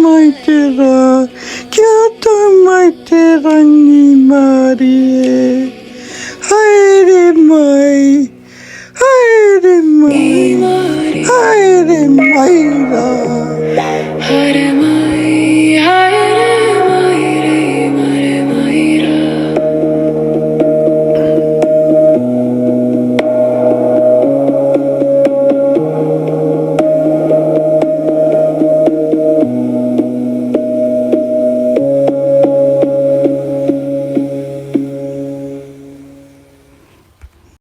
mai te rā, kia tau mai te rangimārie. Haere mai, haere mai, haere mai rā.